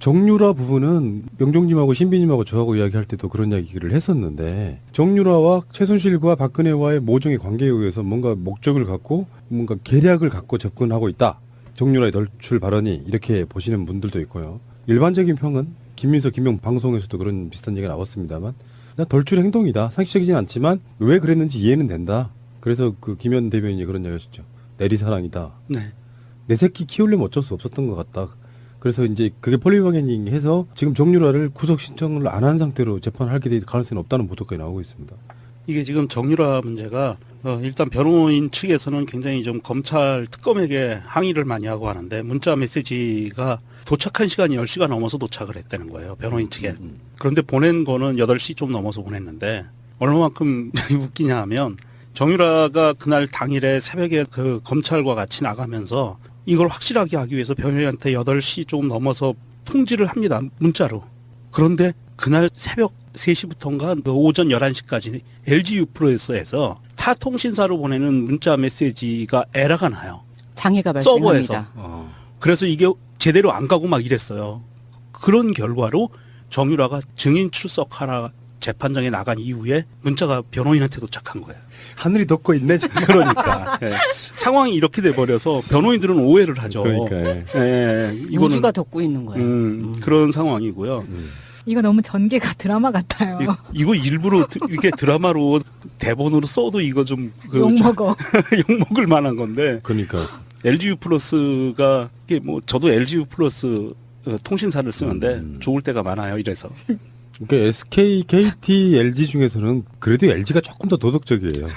정유라 부분은 명종님하고 신비님하고 저하고 이야기할 때도 그런 이야기를 했었는데 정유라와 최순실과 박근혜와의 모종의 관계에 의해서 뭔가 목적을 갖고 뭔가 계략을 갖고 접근하고 있다. 정유라의 널출 발언이 이렇게 보시는 분들도 있고요. 일반적인 평은 김민석, 김용 방송에서도 그런 비슷한 얘기가 나왔습니다만 그냥 덜출 행동이다. 상식적이진 않지만 왜 그랬는지 이해는 된다. 그래서 그 김현 대변인이 그런 얘기 하셨죠. 내리사랑이다. 네. 내 새끼 키우려면 어쩔 수 없었던 것 같다. 그래서 이제 그게 폴리바게닝 해서 지금 정유라를 구속 신청을 안 한 상태로 재판하게 될 가능성이 없다는 보도까지 나오고 있습니다. 이게 지금 정유라 문제가 일단 변호인 측에서는 굉장히 좀 검찰 특검에게 항의를 많이 하고 하는데 문자 메시지가 도착한 시간이 10시가 넘어서 도착을 했다는 거예요. 변호인 측에. 그런데 보낸 거는 8시 좀 넘어서 보냈는데 얼마만큼 웃기냐 하면 정유라가 그날 당일에 새벽에 그 검찰과 같이 나가면서 이걸 확실하게 하기 위해서 변호인한테 8시 좀 넘어서 통지를 합니다. 문자로. 그런데 그날 새벽 3시부터인가 오전 11시까지 LG U+에서 타 통신사로 보내는 문자 메시지가 에러가 나요. 장애가 발생합니다. 서버에서. 그래서 이게 제대로 안 가고 막 이랬어요. 그런 결과로 정유라가 증인 출석하라 재판장에 나간 이후에 문자가 변호인한테 도착한 거예요. 하늘이 덮고 있네 지금. 그러니까 예. 상황이 이렇게 돼버려서 변호인들은 오해를 하죠. 그러니까 예. 이거는 우주가 덮고 있는 거예요. 그런 상황이고요. 이거 너무 전개가 드라마 같아요. 이거 일부러 이렇게 드라마로 대본으로 써도 이거 좀 욕먹어. 욕먹을 만한 건데. 그러니까 LGU 플러스가 이게 뭐 저도 LGU 플러스 통신사를 쓰는데 좋을 때가 많아요. 이래서. 그러니까 SK, KT, LG 중에서는 그래도 LG가 조금 더 도덕적이에요.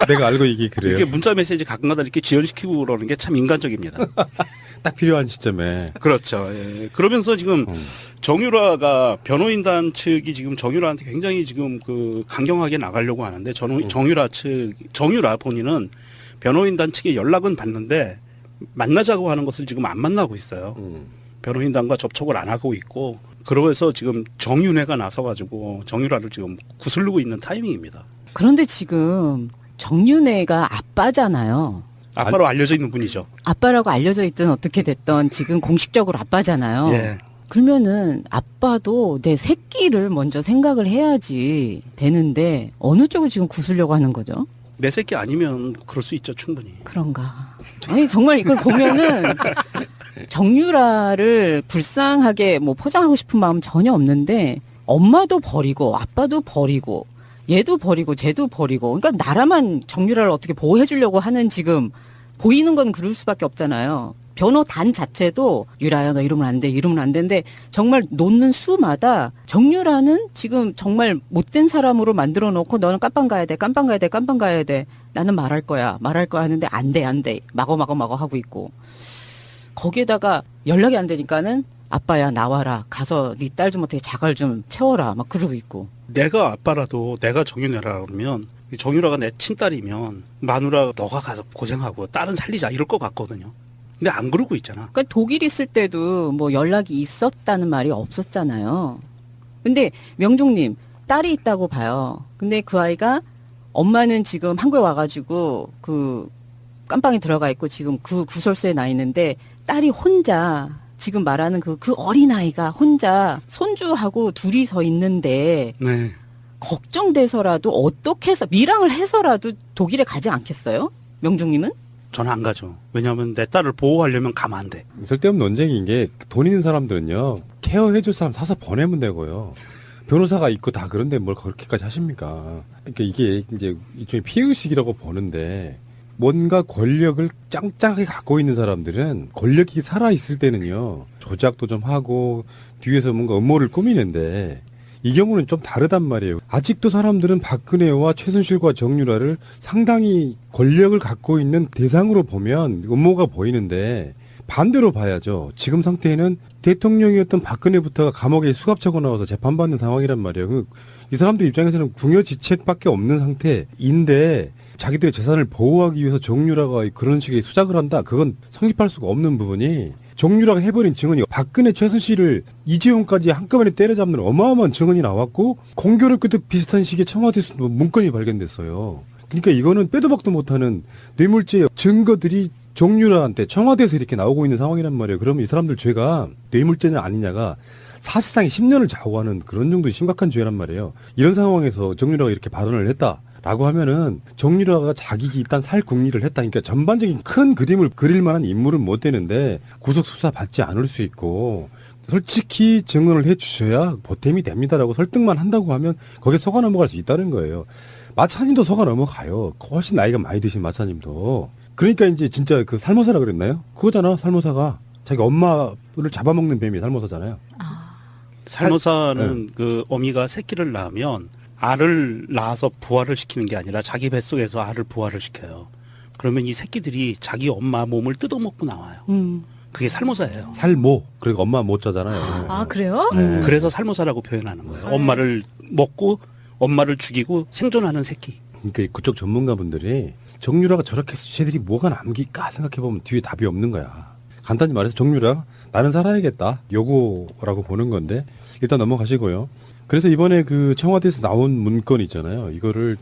내가 알고 이게 그래요. 이게 문자 메시지 가끔가다 이렇게 지연시키고 그러는 게 참 인간적입니다. 딱 필요한 시점에. 그렇죠. 예. 그러면서 지금 정유라가 변호인단 측이 지금 정유라한테 굉장히 지금 그 강경하게 나가려고 하는데 정유라 본인은 변호인단 측에 연락은 받는데 만나자고 하는 것을 지금 안 만나고 있어요. 변호인단과 접촉을 안 하고 있고 그러면서 지금 정윤회가 나서가지고 정유라를 지금 구슬르고 있는 타이밍입니다. 그런데 지금 정윤회가 아빠잖아요. 아빠로 알려져 있는 분이죠. 아빠라고 알려져 있든 어떻게 됐든 지금 공식적으로 아빠잖아요. 예. 그러면은 아빠도 내 새끼를 먼저 생각을 해야지 되는데 어느 쪽을 지금 구슬려고 하는 거죠? 내 새끼 아니면 그럴 수 있죠, 충분히. 그런가. 아니 정말 이걸 보면은 정유라를 불쌍하게 뭐 포장하고 싶은 마음 전혀 없는데 엄마도 버리고 아빠도 버리고 얘도 버리고 쟤도 버리고 그러니까 나라만 정유라를 어떻게 보호해 주려고 하는 지금 보이는 건 그럴 수밖에 없잖아요. 변호단 자체도 유라야 너 이러면 안 돼 이러면 안 되는데 정말 놓는 수마다 정유라는 지금 정말 못된 사람으로 만들어 놓고 너는 깜빵 가야 돼 깜빵 가야 돼 깜빵 가야 돼 나는 말할 거야 하는데 안 돼 마거 하고 있고 거기에다가 연락이 안 되니까는 아빠야 나와라 가서 네 딸 좀 어떻게 자갈 좀 채워라 막 그러고 있고 내가 아빠라도 내가 정유라라 그러면 정유라가 내 친딸이면 마누라 너가 가서 고생하고 딸은 살리자 이럴 것 같거든요. 근데 안 그러고 있잖아. 그러니까 독일 있을 때도 뭐 연락이 있었다는 말이 없었잖아요. 근데 명종님 딸이 있다고 봐요. 근데 그 아이가 엄마는 지금 한국에 와가지고 그 깜빵에 들어가 있고 지금 그 구설소에 나 있는데 딸이 혼자 지금 말하는 그 어린아이가 혼자 손주하고 둘이 서 있는데 네. 걱정돼서라도 어떻게 해서 밀항을 해서라도 독일에 가지 않겠어요? 명종님은? 저는 안 가죠. 왜냐하면 내 딸을 보호하려면 가면 안 돼. 쓸데없는 논쟁인 게 돈 있는 사람들은요. 케어해줄 사람 사서 보내면 되고요. 변호사가 있고 다 그런데 뭘 그렇게까지 하십니까? 그러니까 이게 이제 일종의 피해의식이라고 보는데 뭔가 권력을 짱짱하게 갖고 있는 사람들은 권력이 살아있을 때는요. 조작도 좀 하고 뒤에서 뭔가 음모를 꾸미는데 이 경우는 좀 다르단 말이에요. 아직도 사람들은 박근혜와 최순실과 정유라를 상당히 권력을 갖고 있는 대상으로 보면 음모가 보이는데 반대로 봐야죠. 지금 상태에는 대통령이었던 박근혜부터가 감옥에 수갑차고 나와서 재판받는 상황이란 말이에요. 이 사람들 입장에서는 궁여지책밖에 없는 상태인데 자기들의 재산을 보호하기 위해서 정유라가 그런 식의 수작을 한다. 그건 성립할 수가 없는 부분이 정유라가 해버린 증언이 박근혜 최순실을 이재용까지 한꺼번에 때려잡는 어마어마한 증언이 나왔고 공교롭 끝도 비슷한 시기에 청와대에서 문건이 발견됐어요. 그러니까 이거는 빼도 박도 못하는 뇌물죄 증거들이 정유라한테 청와대에서 이렇게 나오고 있는 상황이란 말이에요. 그러면 이 사람들 죄가 뇌물죄냐 아니냐가 사실상 10년을 좌우하는 그런 정도의 심각한 죄란 말이에요. 이런 상황에서 정유라가 이렇게 발언을 했다라고 하면은 정유라가 자기 일단 살 궁리를 했다. 그러니까 전반적인 큰 그림을 그릴 만한 인물은 못 되는데 구속 수사 받지 않을 수 있고 솔직히 증언을 해 주셔야 보탬이 됩니다라고 설득만 한다고 하면 거기에 속아 넘어갈 수 있다는 거예요. 마차님도 속아 넘어가요. 훨씬 나이가 많이 드신 마차님도. 그러니까 이제 진짜 그 살모사라 그랬나요? 그거잖아. 살모사가 자기 엄마를 잡아먹는 뱀이 살모사잖아요. 살모사는 그 어미가 새끼를 낳으면 알을 낳아서 부화를 시키는 게 아니라 자기 뱃속에서 알을 부화를 시켜요. 그러면 이 새끼들이 자기 엄마 몸을 뜯어먹고 나와요. 그게 살모사예요. 살모. 그러니까 엄마 모자잖아요. 아, 그래요? 네. 그래서 살모사라고 표현하는 거예요. 엄마를 먹고 엄마를 죽이고 생존하는 새끼. 그러니까 그쪽 전문가분들이 정유라가 저렇게 해서 쟤들이 뭐가 남길까 생각해보면 뒤에 답이 없는 거야. 간단히 말해서 정유라 나는 살아야겠다 요거라고 보는 건데 일단 넘어가시고요. 그래서 이번에 그 청와대에서 나온 문건 있잖아요. 이거를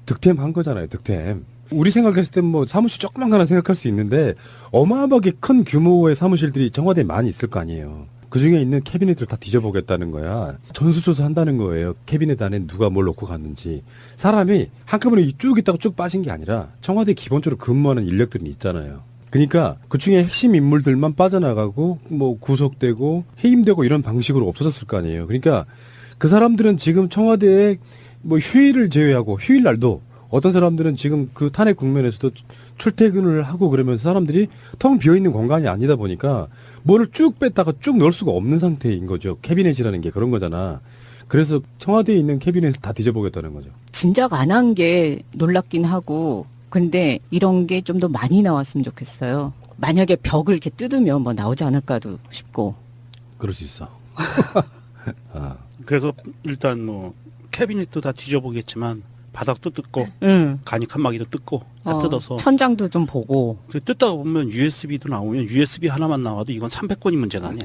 득템한 거잖아요. 득템. 우리 생각했을 때 뭐 사무실 조그만 거나 생각할 수 있는데 어마어마하게 큰 규모의 사무실들이 청와대에 많이 있을 거 아니에요. 그중에 있는 캐비넷을 다 뒤져보겠다는 거야. 전수조사 한다는 거예요. 캐비넷 안에 누가 뭘 넣고 갔는지. 사람이 한꺼번에 쭉 있다가 쭉 빠진 게 아니라 청와대에 기본적으로 근무하는 인력들이 있잖아요. 그러니까 그중에 핵심 인물들만 빠져나가고 뭐 구속되고 해임되고 이런 방식으로 없어졌을 거 아니에요. 그러니까 그 사람들은 지금 청와대에 뭐 휴일을 제외하고 휴일 날도 어떤 사람들은 지금 그 탄핵 국면에서도 출퇴근을 하고 그러면서 사람들이 텅 비어있는 공간이 아니다 보니까 뭐를 쭉 뺐다가 쭉 넣을 수가 없는 상태인 거죠. 캐비넷이라는 게 그런 거잖아. 그래서 청와대에 있는 캐비넷을 다 뒤져보겠다는 거죠. 진작 안 한 게 놀랍긴 하고 근데 이런 게 좀 더 많이 나왔으면 좋겠어요. 만약에 벽을 이렇게 뜯으면 뭐 나오지 않을까도 싶고. 그럴 수 있어. 아. 그래서 일단 뭐 캐비넷도 다 뒤져보겠지만 바닥도 뜯고 응. 간이 칸막이도 뜯고 다 뜯어서 천장도 좀 보고. 뜯다가 보면 USB도 나오면 USB 하나만 나와도 이건 300건이 문제가 아니야.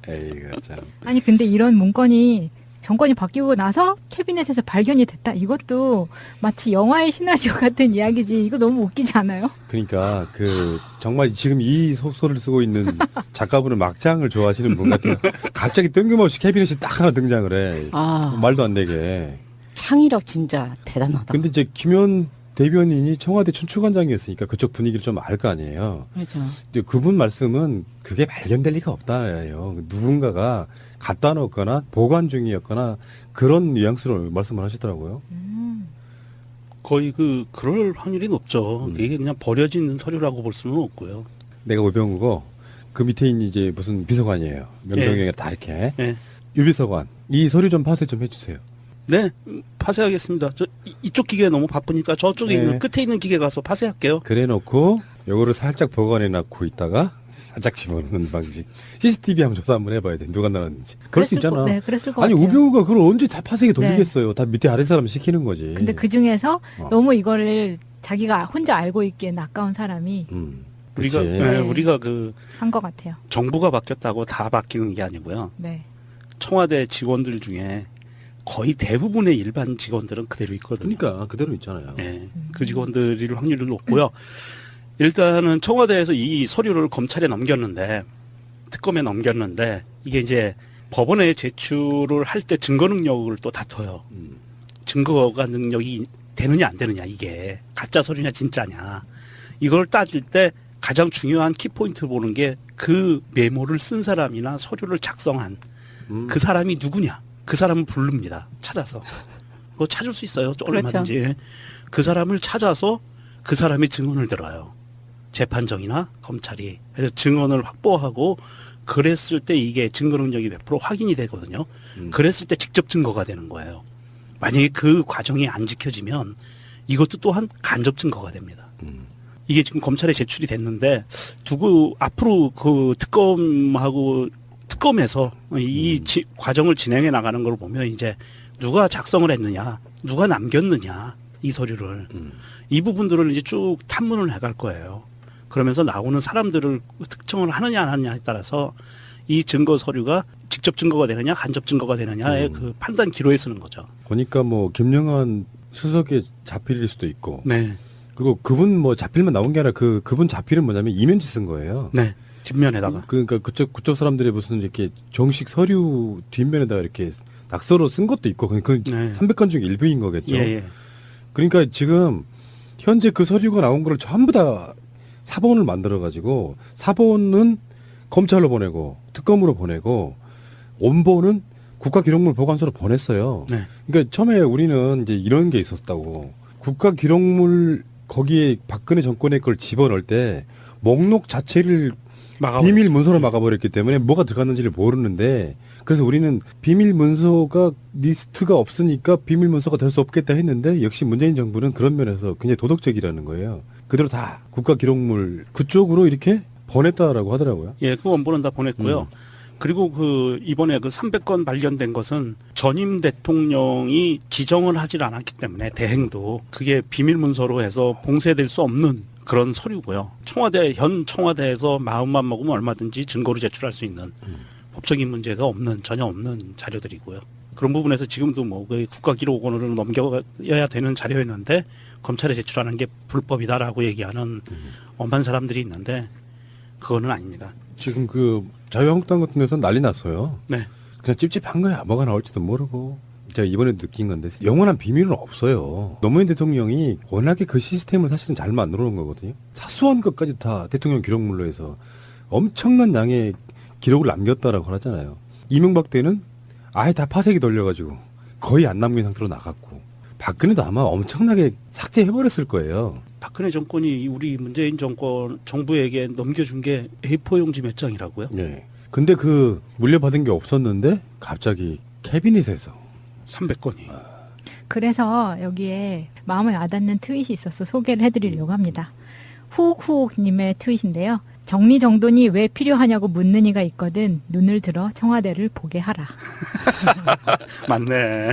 에이그 참. 아니, 근데 이런 문건이 정권이 바뀌고 나서 캐비넷에서 발견이 됐다. 이것도 마치 영화의 시나리오 같은 이야기지. 이거 너무 웃기지 않아요? 그러니까 그 정말 지금 이 소설을 쓰고 있는 작가분은 막장을 좋아하시는 분 같아요. 갑자기 뜬금없이 캐비넷이 딱 하나 등장을 해. 아, 말도 안 되게. 창의력 진짜 대단하다. 근데 이제 김현 대변인이 청와대 춘추관장이었으니까 그쪽 분위기를 좀 알 거 아니에요. 그렇죠. 이제 그분 말씀은 그게 발견될 리가 없다예요. 누군가가 갖다 놓거나 보관 중이었거나 그런 뉘앙스로 말씀을 하시더라고요. 거의 그럴 확률이 높죠. 이게 그냥 버려진 서류라고 볼 수는 없고요. 내가 우병우고 그 밑에 있는 이제 무슨 비서관이에요. 명령형에 다 이렇게. 예. 유비서관 이 서류 좀 파쇄 좀 해주세요. 네, 파쇄하겠습니다. 이쪽 기계 너무 바쁘니까 저쪽에 네. 있는 끝에 있는 기계 가서 파쇄할게요. 그래놓고 요거를 살짝 보관해 놨고 있다가 살짝 집어넣는 방식. CCTV 한번 조사 한번 해봐야 돼. 누가 날았는지. 그럴 수 있잖아. 네, 그랬을 것 아니 같아요. 우병우가 그걸 언제 다 파쇄기 돌리겠어요. 다 밑에 아래 사람 시키는 거지. 근데 그 중에서 어. 너무 이거를 자기가 혼자 알고 있기엔 아까운 사람이 우리가 그치. 네, 우리가 그 한 것 같아요. 정부가 바뀌었다고 다 바뀌는 게 아니고요. 네. 청와대 직원들 중에 거의 대부분의 일반 직원들은 그대로 있거든요. 그러니까 그대로 있잖아요. 네, 그 직원들이 확률이 높고요. 일단은 청와대에서 이 서류를 검찰에 넘겼는데 특검에 넘겼는데 이게 이제 법원에 제출을 할 때 증거 능력을 또 다퉈요. 증거가 능력이 되느냐 안 되느냐 이게 가짜 서류냐 진짜냐 이걸 따질 때 가장 중요한 키포인트 보는 게 그 메모를 쓴 사람이나 서류를 작성한 그 사람이 누구냐 그 사람을 부릅니다. 찾아서 그거 찾을 수 있어요. 얼마든지 그 사람을 찾아서 그 사람의 증언을 들어요. 재판정이나 검찰이 그래서 증언을 확보하고 그랬을 때 이게 증거 능력이 100% 확인이 되거든요. 그랬을 때 직접 증거가 되는 거예요. 만약에 그 과정이 안 지켜지면 이것도 또한 간접 증거가 됩니다. 이게 지금 검찰에 제출이 됐는데 두고 앞으로 그 특검에서 이 과정을 진행해 나가는 걸 보면 이제 누가 작성을 했느냐, 누가 남겼느냐 이 서류를 이 부분들을 이제 쭉 탐문을 해갈 거예요. 그러면서 나오는 사람들을 특정을 하느냐 안 하느냐에 따라서 이 증거 서류가 직접 증거가 되느냐 간접 증거가 되느냐의 그 판단 기로에 쓰는 거죠. 보니까 뭐 김영한 수석에 잡힐 수도 있고 네. 그리고 그분 뭐 자필만 나온 게 아니라 그분 자필은 뭐냐면 이면지 쓴 거예요. 네. 뒷면에다가. 그러니까 그쪽 사람들이 무슨 이렇게 정식 서류 뒷면에다가 이렇게 낙서로 쓴 것도 있고 그 네. 300건 중에 일부인 거겠죠. 예, 예. 그러니까 지금 현재 그 서류가 나온 거를 전부 다 사본을 만들어 가지고 사본은 검찰로 보내고 특검으로 보내고 원본은 국가기록물 보관소로 보냈어요. 네. 그러니까 처음에 우리는 이제 이런 게 있었다고. 국가기록물 거기에 박근혜 정권의 걸 집어넣을 때 목록 자체를 비밀 문서로 막아버렸기 때문에 뭐가 들어갔는지를 모르는데 그래서 우리는 비밀 문서가 리스트가 없으니까 비밀 문서가 될 수 없겠다 했는데 역시 문재인 정부는 그런 면에서 굉장히 도덕적이라는 거예요. 그대로 다 국가기록물 그쪽으로 이렇게 보냈다라고 하더라고요. 예, 그 원본은 다 보냈고요. 그리고 이번에 300건 발견된 것은 전임 대통령이 지정을 하질 않았기 때문에 대행도 그게 비밀 문서로 해서 봉쇄될 수 없는 그런 서류고요. 현 청와대에서 마음만 먹으면 얼마든지 증거로 제출할 수 있는 법적인 문제가 전혀 없는 자료들이고요. 그런 부분에서 지금도 그 국가기록원으로 넘겨야 되는 자료였는데 검찰에 제출하는 게 불법이다라고 얘기하는 엄한 사람들이 있는데 그거는 아닙니다. 지금 자유한국당 같은 데서 난리 났어요. 네. 그냥 찝찝한 거야. 뭐가 나올지도 모르고. 제가 이번에 느낀 건데 영원한 비밀은 없어요. 노무현 대통령이 워낙에 그 시스템을 사실은 잘 만들어 놓은 거거든요. 사소한 것까지 다 대통령 기록물로 해서 엄청난 양의 기록을 남겼다라고 하잖아요. 이명박 때는 아예 다 파쇄기 돌려가지고 거의 안 남긴 상태로 나갔고 박근혜도 아마 엄청나게 삭제해버렸을 거예요. 박근혜 정권이 우리 문재인 정부에게 넘겨준 게 A4 용지 몇 장이라고요? 네. 근데 물려받은 게 없었는데 갑자기 캐비닛에서 300건이. 그래서 여기에 마음에 와닿는 트윗이 있어서 소개를 해드리려고 합니다. 후욱후욱님의 트윗인데요. 정리정돈이 왜 필요하냐고 묻는 이가 있거든 눈을 들어 청와대를 보게 하라. 맞네.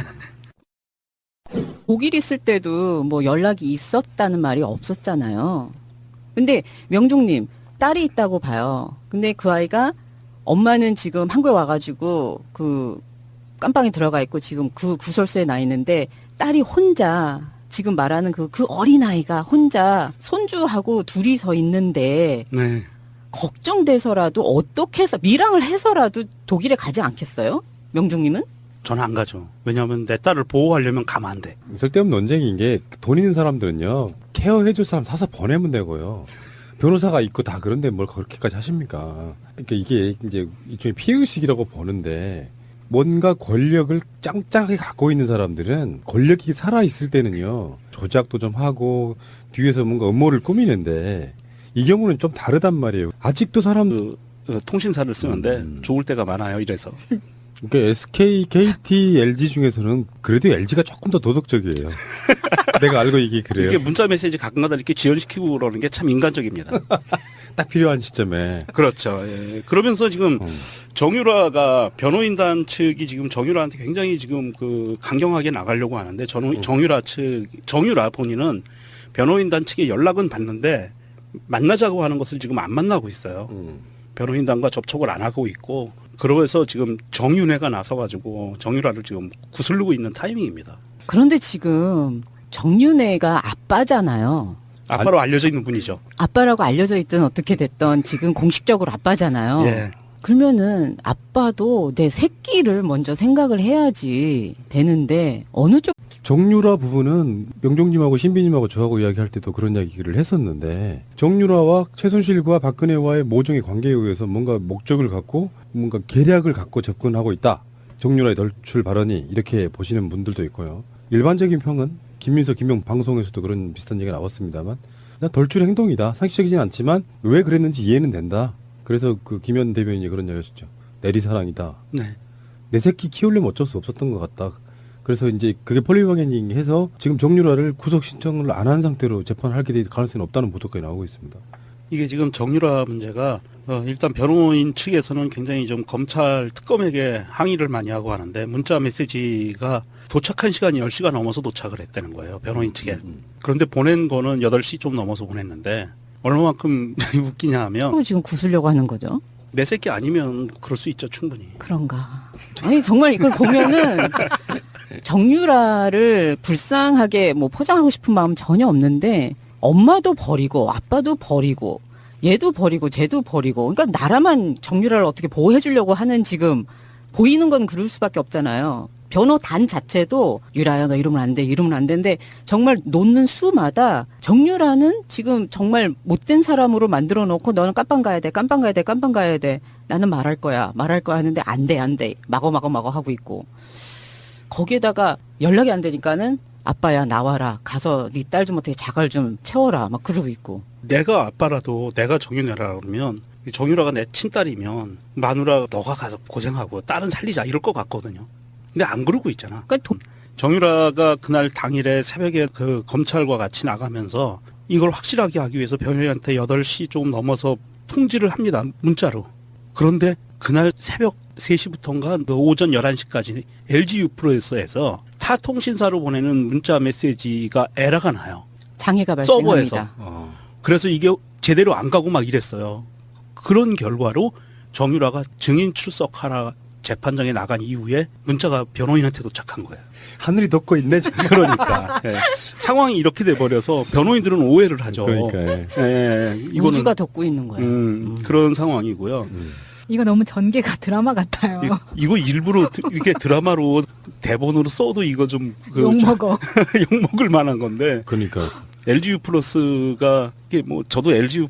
독일 있을 때도 뭐 연락이 있었다는 말이 없었잖아요. 근데 명종님 딸이 있다고 봐요. 근데 그 아이가 엄마는 지금 한국에 와가지고 깜방에 들어가 있고 지금 그 구설소에 나 있는데 딸이 혼자 지금 말하는 그 어린아이가 혼자 손주하고 둘이서 있는데 네. 걱정돼서라도 어떻게 해서 밀항을 해서라도 독일에 가지 않겠어요? 명종님은? 저는 안 가죠. 왜냐하면 내 딸을 보호하려면 가면 안 돼. 쓸데없는 논쟁인 게 돈 있는 사람들은요 케어해줄 사람 사서 보내면 되고요. 변호사가 있고 다 그런데 뭘 그렇게까지 하십니까? 그러니까 이게 이제 일종의 피해의식이라고 보는데 뭔가 권력을 짱짱하게 갖고 있는 사람들은 권력이 살아있을 때는요 조작도 좀 하고 뒤에서 뭔가 음모를 꾸미는데 이 경우는 좀 다르단 말이에요. 아직도 통신사를 쓰는데 좋을 때가 많아요. 이래서. 그러니까 SK, KT, LG 중에서는 그래도 LG가 조금 더 도덕적이에요. 내가 알고 이게 그래요. 이렇게 문자 메시지 가끔가다 이렇게 지연시키고 그러는 게 참 인간적입니다. 딱 필요한 시점에. 그렇죠. 예. 그러면서 지금 정유라가 변호인단 측이 지금 정유라한테 굉장히 지금 강경하게 나가려고 하는데 정유라 본인은 변호인단 측의 연락은 받는데 만나자고 하는 것을 지금 안 만나고 있어요. 변호인단과 접촉을 안 하고 있고 그러면서 지금 정윤회가 나서가지고 정유라를 지금 구슬르고 있는 타이밍입니다. 그런데 지금 정윤회가 아빠잖아요. 아빠로 알려져 있는 분이죠. 아빠라고 알려져 있든 어떻게 됐든 지금 공식적으로 아빠잖아요. 예. 그러면은 아빠도 내 새끼를 먼저 생각을 해야지 되는데 어느 쪽 정유라 부분은 명종님하고 신비님하고 저하고 이야기할 때도 그런 이야기를 했었는데 정유라와 최순실과 박근혜와의 모종의 관계에 의해서 뭔가 목적을 갖고 뭔가 계략을 갖고 접근하고 있다. 정유라의 널출 발언이 이렇게 보시는 분들도 있고요. 일반적인 평은 김민석, 김용 방송에서도 그런 비슷한 얘기가 나왔습니다만 그냥 덜출 행동이다. 상식적이진 않지만 왜 그랬는지 이해는 된다. 그래서 김현 대변인이 그런 얘기 하셨죠. 내리사랑이다. 네. 내 새끼 키우려면 어쩔 수 없었던 것 같다. 그래서 이제 그게 폴리바게닝 해서 지금 정유라를 구속 신청을 안 한 상태로 재판하게 될 가능성이 없다는 보도까지 나오고 있습니다. 이게 지금 정유라 문제가 일단 변호인 측에서는 굉장히 좀 검찰 특검에게 항의를 많이 하고 하는데 문자 메시지가 도착한 시간이 10시가 넘어서 도착을 했다는 거예요. 변호인 측에. 그런데 보낸 거는 8시 좀 넘어서 보냈는데 얼마만큼 웃기냐 하면 지금 구슬려고 하는 거죠? 내 새끼 아니면 그럴 수 있죠. 충분히. 그런가. 아니 정말 이걸 보면은 정유라를 불쌍하게 포장하고 싶은 마음 전혀 없는데 엄마도 버리고 아빠도 버리고 얘도 버리고 쟤도 버리고 그러니까 나라만 정유라를 어떻게 보호해 주려고 하는 지금 보이는 건 그럴 수밖에 없잖아요. 변호단 자체도 유라야 너 이러면 안 돼, 이러면 안 되는데 정말 놓는 수마다 정유라는 지금 정말 못된 사람으로 만들어 놓고 너는 깜빵 가야 돼, 깜빵 가야 돼, 깜빵 가야 돼. 나는 말할 거야 하는데 안 돼. 마거 하고 있고. 거기에다가 연락이 안 되니까는 아빠야 나와라. 가서 네 딸 좀 어떻게 자갈 좀 채워라. 막 그러고 있고. 내가 아빠라도 내가 정유라라 그러면 정유라가 내 친딸이면 마누라 너가 가서 고생하고 딸은 살리자 이럴 것 같거든요. 근데 안 그러고 있잖아. 그러니까 정유라가 그날 당일에 새벽에 그 검찰과 같이 나가면서 이걸 확실하게 하기 위해서 변호인한테 8시 조금 넘어서 통지를 합니다. 문자로. 그런데 그날 새벽 3시부터인가 오전 11시까지 LG U+에서 타 통신사로 보내는 문자 메시지가 에러가 나요. 장애가 서버에서. 발생합니다. 그래서 이게 제대로 안 가고 막 이랬어요. 그런 결과로 정유라가 증인 출석하라 재판장에 나간 이후에 문자가 변호인한테 도착한 거예요. 하늘이 덮고 있네 지금. 그러니까 예. 상황이 이렇게 돼 버려서 변호인들은 오해를 하죠. 그러니까. 예. 예, 이거는 우주가 덮고 있는 거예요. 그런 상황이고요. 이거 너무 전개가 드라마 같아요. 이거 일부러 이렇게 드라마로 대본으로 써도 이거 좀 욕먹어. 욕먹을 만한 건데 그러니까. LG U+가 이게 뭐 저도 LG U+